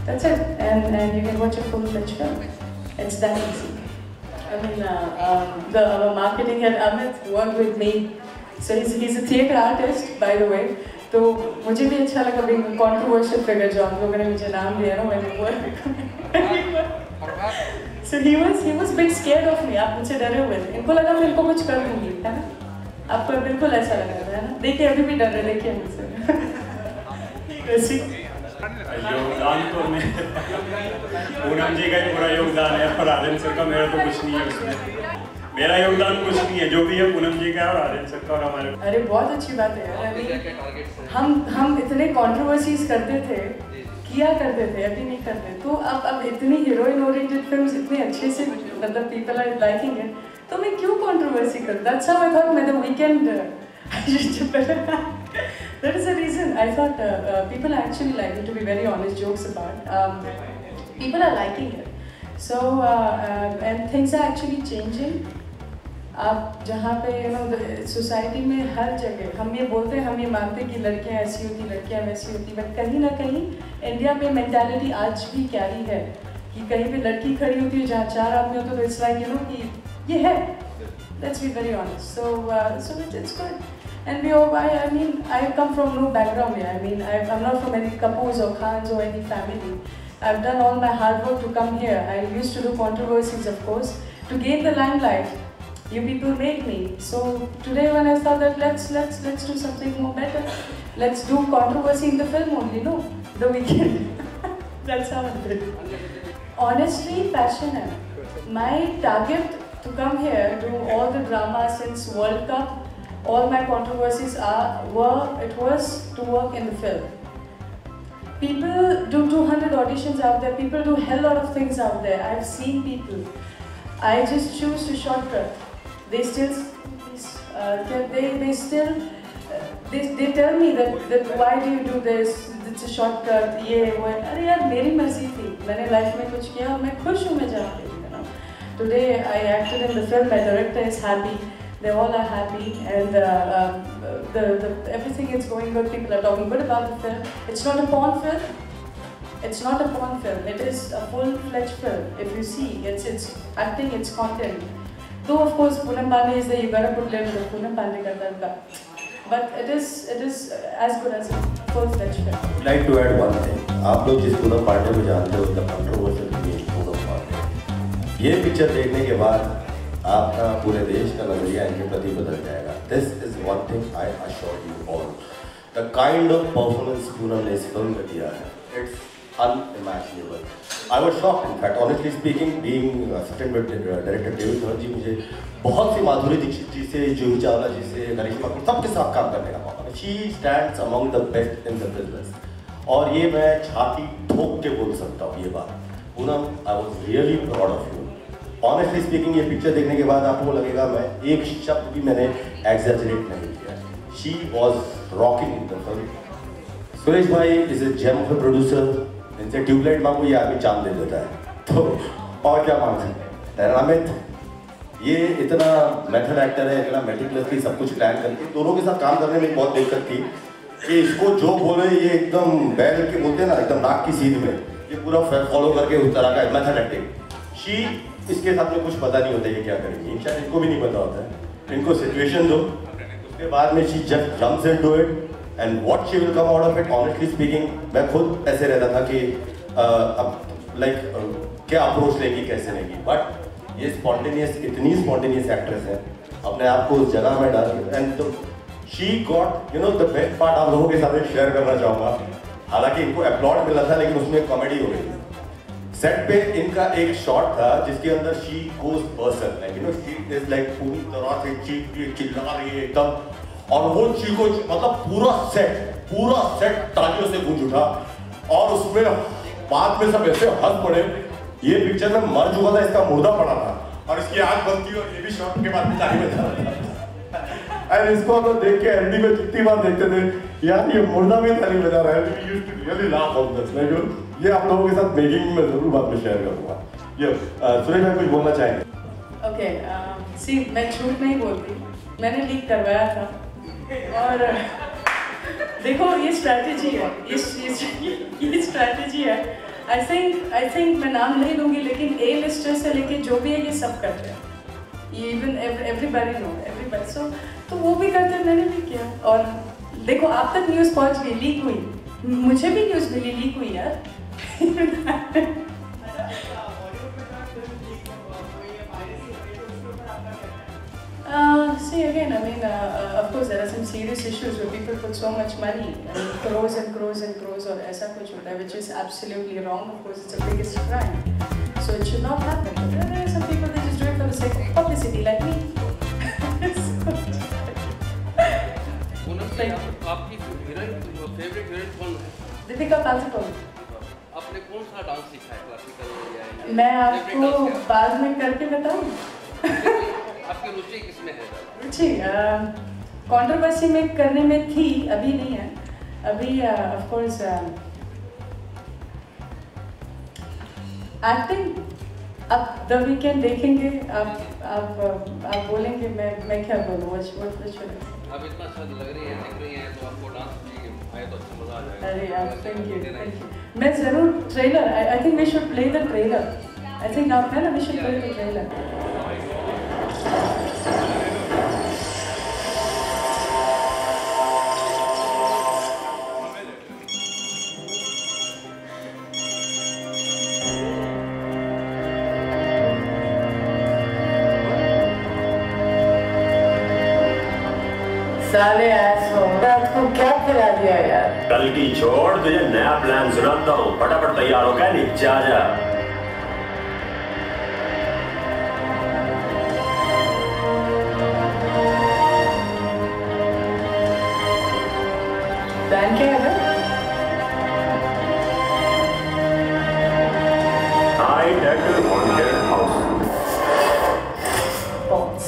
That's it, and you can watch a full-fledged film. It's that easy. I mean, the marketing head Amit worked with me. So he's a theatre artist, by the way. तो मुझे भी अच्छा लगा being a controversial figure जो आप लोगों ने मुझे नाम दिया ना मैंने वो So he was a bit scared of me. आप मुझे डरे हुए थे. इनको लगा मैं इनको कुछ कर दूँगी, है ना? आपको बिल्कुल ऐसा लगा था, है ना? देखिए अभी भी डर रहे देखिए मुझसे. वैसे योगदान तो मैं पूनम जी का ही पूरा योगदान है और आर्यन सर का मेरा तो कुछ नहीं है उसमें. मेरा योगदान कुछ नहीं है, जो भी है पूनम जी का और आर्यन सर का और हमारे. अरे बहुत अच्छी बात है यार. हम इतने कंट्रोवर्सीज करते थे, किया करते थे, अभी नहीं करते. तो अब इतनी हीरोइन ओरिएंटेड फिल्म्स इतने अच्छे से मतलब पीपल आर लाइकिंग इट, तो मैं क्यों कंट्रोवर्सी करूं? दैट्स हाउ आई थॉट मैं the weekend that is the reason I thought people are actually liking, to be very honest, jokes about. People are liking it. So and things are actually changing. आप जहाँ पे society में हर जगह हम ये बोलते हैं, हम ये मानते हैं कि लड़कियाँ ऐसी होती, लड़कियाँ वैसी होती, बट कहीं ना कहीं इंडिया में मेंटालिटी आज भी क्या ही है कि कहीं पे लड़की खड़ी होती है जहाँ 4 आदमी होते तो इट्स लाइक कि ये है. Let's be very honest. So it's good. And I mean, I come from no background here. I mean, I'm not from any Kapoors or Khans or any family. I've done all my hard work to come here. I used to do controversies, of course, to gain the limelight. You people made me. So today, when I thought that let's do something more better, let's do controversy in the film only. No, the weekend. That's how I did. Honestly, passionate. My target to come here, do all the drama since World Cup. All my controversies was to work in the film. People do 200 auditions out there. People do hell lot of things out there. I've seen people. I just choose to shortcut. They still, they tell me that why do you do this? It's a shortcut. ये वो. अरे यार मेरी मर्जी थी. मैंने life में कुछ किया और मैं खुश हूँ मैं जहाँ पे. Today I acted in the film. My director is happy. They all are happy, and everything is going good. People are talking good about the film. It's not a porn film. It's not a porn film. It is a full-fledged film. If you see, it's acting, it's content. Though of course Poonam Pandey is there. You gotta put level of Poonam Pandey ka tarka. But it is as good as a full-fledged film. I'd like to add one thing. आप लोग जिस Poonam Pandey को जानते हो, उसका controversial image Poonam Pandey. ये picture देखने के बाद आपका पूरे देश का नजरिया इनके प्रति बदल जाएगा. This is one thing I assure you all. The kind of performance Poonam ने इस फिल्म में दिया है, it's unimaginable. I was shocked. In fact, honestly speaking, being assistant director David Thor जी, मुझे बहुत सी माधुरी दीक्षित जी से, जूही चावला जी से, करिश्मा कपूर सबके साथ काम करने का मौका. She stands among the best in the business. और ये मैं छाती ठोक के बोल सकता हूँ ये बात. Poonam, I was really proud of you. Honestly speaking, ये पिक्चर देखने के बाद आपको लगेगा मैं एक शब्द भी मैंने exaggerate नहीं किया. She was rocking in the film. Suresh भाई is a gem of a producer. इनसे ट्यूबलाइट मांगो ये आदमी चांद दे देता है. तो और क्या मांग सकते हैं? अमित ये इतना मेथड एक्टर है, इतना मेटिकुलसली सब कुछ प्लान करके. दोनों के साथ काम करने में बहुत दिक्कत थी कि इसको जो बोले ये एकदम बैल के बोलते हैं ना, एकदम नाक की सीध में ये पूरा फॉलो करके उस तरह का मेथड एक्टिंग. शी इसके साथ में कुछ पता नहीं होता ये क्या करेंगी. शायद इनको भी नहीं पता होता है. इनको सिचुएशन दो, उसके बाद में she just jumps into it and what she will come out of it. Honestly speaking मैं खुद ऐसे रहता था कि अब लाइक क्या अप्रोच लेगी कैसे लेगी. बट ये स्पॉन्टेनियस, इतनी स्पॉन्टेनियस एक्ट्रेस है, अपने आप को उस जगह में डाल and she got the best part आप लोगों के साथ शेयर करना चाहूँगा. हालांकि इनको अपलॉड मिला था लेकिन उसमें कॉमेडी हो गई थी. सेट पे इनका एक शॉट था जिसके अंदर she goes person like she is like पूरी तरह से चिल्ला रही है एकदम. और वो ची को मतलब पूरा सेट तालियों से गूंज उठा और उसमें बाद में सब ऐसे हंस पड़े. ये पिक्चर में मर चुका था, इसका मुर्दा पड़ा था और इसकी आंख बंद थी और ये भी शॉट के बाद में ताली बजा रहा था. और इसको हम लोग देख के एंडी में कितनी बार देखते थे यार ये मुर्दा भी ताली बजा रहा है. We used to really laugh on this. ये आप लोगों के साथ मेकिंग में जरूर बाद में शेयर करूंगा. ये सुरेश भाई कुछ बोलना चाहेंगे? ओके, सी मैं झूठ नहीं बोलती, मैंने लीक करवाया था और देखो ये स्ट्रैटेजी है, ये स्ट्रैटेजी है. आई थिंक मैं नाम नहीं लूँगी, लेकिन ए लिस्टर से लेके जो भी है ये सब करते हैं। Even everybody know everybody. So तो वो भी करते हैं, मैंने भी किया। और देखो आप तक न्यूज़ पहुँच गई, लीक हुई, मुझे भी न्यूज़ मिली, लीक हुई यार। See again, I mean, of course there are some serious issues where people put so much money, I mean, crores and crores and crores, और ऐसा कुछ होता है, which is absolutely wrong. Of course, it's the biggest crime, so it should not happen. But there are some people that just do it for the sake of publicity, like me. आपकी favourite heroine कौन है? दीपिका पादुकोण। आपने कौन सा dance सीखा है, classical या? मैं आपको बाद में करके बताऊँ। आपकी रुचि किसमें है? रुचि कंट्रोवर्सी में करने में थी, अभी नहीं है। अभी ऑफ कोर्स एक्टिंग अब द वीकेंड देखेंगे, आप बोलेंगे, मैं क्या बोलूँ। आप इतना अच्छा लग रही है, दिख रही हैं, तो आपको डांस आए तो अच्छा मजा आ जाएगा। अरे यार, थैंक यू। मैं ज़रूर trailer, I think we should play the trailer. I think now है ना, we should play the trailer. साले रात को क्या खिला दिया यार? कल की छोड़, तुझे नया प्लान सुनाता हूँ, फटाफट तैयार हो गया, नीचे आ जा। प्लान क्या है? High-tech haunted house. Bots.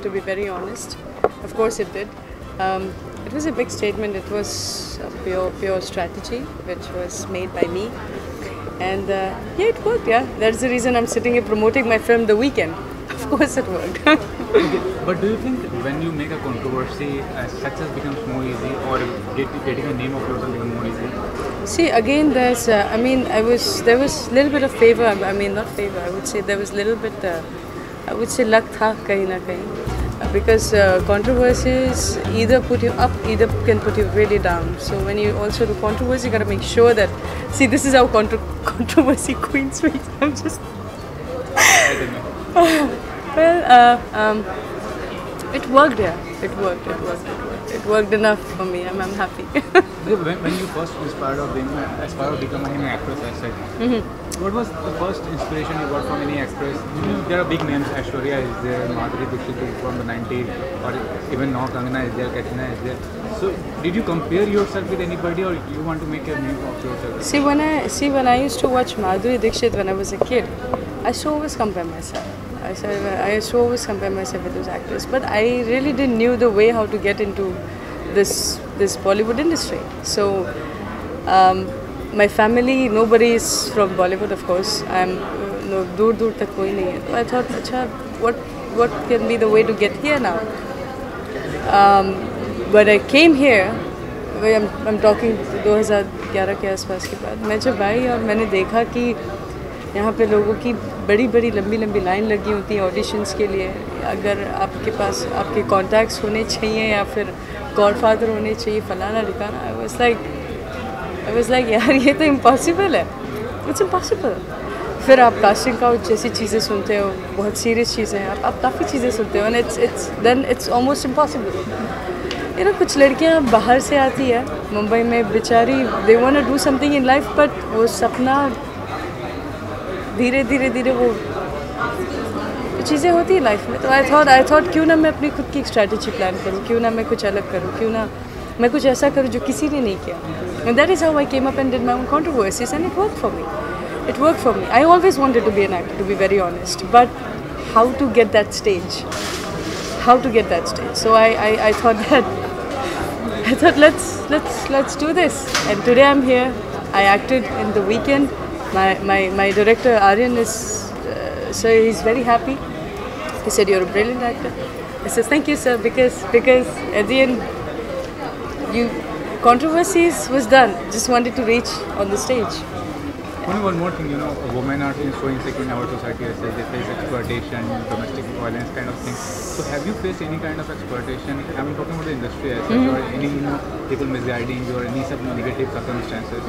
To be very honest, of course it did. It was a big statement. It was a pure strategy, which was made by me, and yeah, it worked. Yeah, that's the reason I'm sitting here promoting my film, The Weekend. Of course, it worked. Okay. But do you think when you make a controversy, success becomes more easy, or getting a name of yourself becomes more easy? See, again, there's. There was a little bit of favor. I mean, not favor. I would say there was a little bit. I would say luck tha kahin na kahin, because controversies either put you up, either can put you really down. So when you also do controversy, you got to make sure that. See, this is how controversy queen speaks. I'm just. I don't know. Well, it worked. Yeah, it worked. It worked enough for me. I'm happy. When you first aspired of becoming an actress, I said, what was the first inspiration you got from any actress? You know, there are big names. Aishwarya is there, Madhuri Dixit from the 90s, or even now Kangana is there, Katrina is there. So, did you compare yourself with anybody, or you want to make a name of yourself? See, when I used to watch Madhuri Dixit when I was a kid, I used to always compare myself. I used to always compare myself with those actors, but I really didn't knew the way how to get into this Bollywood industry. So my family, nobody is from Bollywood, of course. I'm no dur tak koi nahi hai. So I thought, acha, what can be the way to get here now? When I came here, I'm talking 2011 के आसपास के बाद, मैं जब आई और मैंने देखा कि यहाँ पे लोगों की बड़ी लंबी लाइन लगी होती है ऑडिशंस के लिए। अगर आपके पास आपके कॉन्टैक्ट्स होने चाहिए या फिर गॉडफादर होने चाहिए, फलाना ठिकाना। आई वाज लाइक यार, ये तो इम्पॉसिबल है, इट्स इम्पॉसिबल। फिर आप कास्टिंग काउच जैसी चीज़ें सुनते हो, बहुत सीरियस चीज़ें हैं, आप काफ़ी चीज़ें सुनते हो, and it's almost impossible. You know, कुछ लड़कियाँ बाहर से आती है मुंबई में, बेचारी they want to do something in life, but वो सपना धीरे धीरे वो चीज़ें होती है लाइफ में। तो आई थॉट क्यों ना मैं अपनी खुद की एक स्ट्रैटेजी प्लान करूँ, क्यों ना मैं कुछ अलग करूँ, क्यों ना मैं कुछ ऐसा करूँ जो किसी ने नहीं किया। And that is how I came up and did my own controversies and it worked for me. It worked for me. I always wanted to be an actor, to be very honest, but how to get that stage? How to get that stage? So I thought let's do this. And today I'm here. I acted in The Weekend. My director Aryan is so he's very happy. He said you're a brilliant actor. I said thank you sir, because at the end controversies was done. Just wanted to reach on the stage. Only one more thing, women are so insecure in our society. As they face exploitation, domestic violence kind of thing. So have you faced any kind of exploitation? I'm talking about the industry as such, or any people misguiding you, or any such negative circumstances?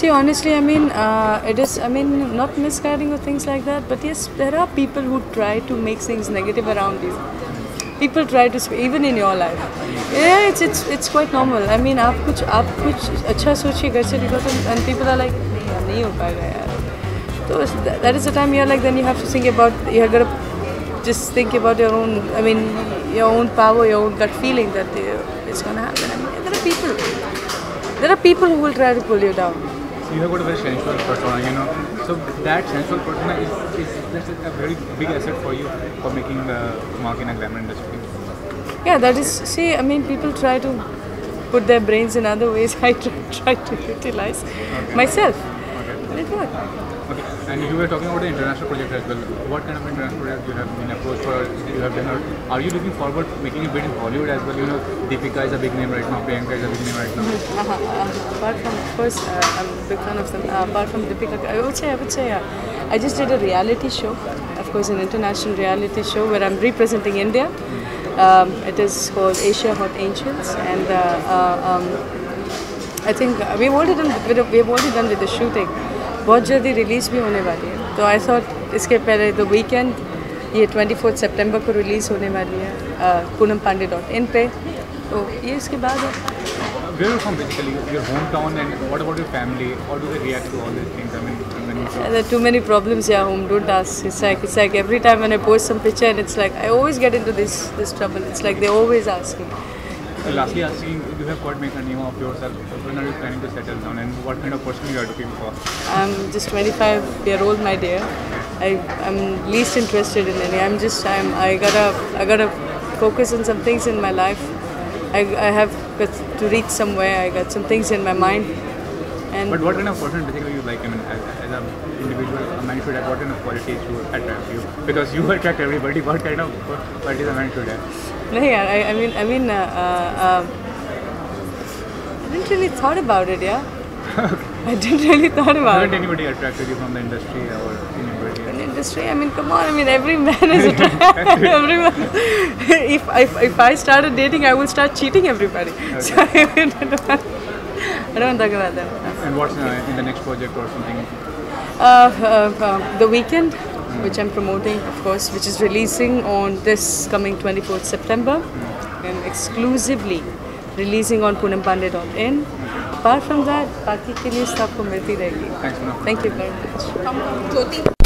See, honestly, I mean, not misguiding or things like that. But yes, there are people who try to make things negative around you. People try to speak, even in your life. Yeah, it's quite normal. I mean, आप कुछ अच्छा सोचिए घर से निकलो and people are like नहीं हो पाएगा यार. So that is the time you're like, then you have to think about, you have got to just think about your own, I mean, your own power, your own gut feeling that it's gonna happen. I mean, there are people who will try to pull you down. So you have got a very sensual persona, So that sensual persona is a very big asset for you for making the mark in a glamour industry. Yeah, that is. See, I mean, people try to put their brains in other ways. I try to utilize myself. And it worked. Okay. And you were talking about the international project as well. What kind of international project you have been approached for? You have done? Are you looking forward to making a bit in Hollywood as well? Deepika is a big name right now. Priyanka is a big name right now. Apart from, of course, I'm a big fan of them. Apart from Deepika, I would say, yeah. I just did a reality show. Of course, an international reality show where I'm representing India. It is called Asia Hot Angels, and I think we've already done with the shooting. बहुत जल्दी release भी होने वाली है. तो I thought इसके पहले the weekend ये 24 सितंबर को रिलीज़ होने वाली है punampande.in पे. तो ये इसके बाद है. Where are you from basically? Your hometown, and what about your family? How do they react to all these things? I mean, when you there are too many problems here home. Don't ask. It's like every time when I post some picture, and it's like I always get into this trouble. It's like they're always asking. Lastly, asking, you have got make a name of yourself. When are you planning to settle down, and what kind of person you are looking for? I'm just 25-year-old, my dear. I'm least interested in any. I gotta focus on some things in my life. I have got to reach somewhere. I got some things in my mind. But what kind of person basically you like? I mean, as an individual, a man should have, what kind of qualities should attract you? Because you attract everybody. What kind of qualities a man should have? No, yeah, I mean, I didn't really thought about it, yeah. I didn't really thought about it. Haven't anybody attracted you from the industry or anybody? In the industry, I mean, come on, I mean, every man is attracted. Everyone. If I started dating, I will start cheating everybody. Okay. So I don't talk about that. And what's in the next project or something? The Weekend, which I'm promoting, of course, which is releasing on this coming 24th September, and exclusively releasing on punampande.in. Apart from that, बाकी के लिए आपको मिलती रहेगी. Thanks, Thank you very much.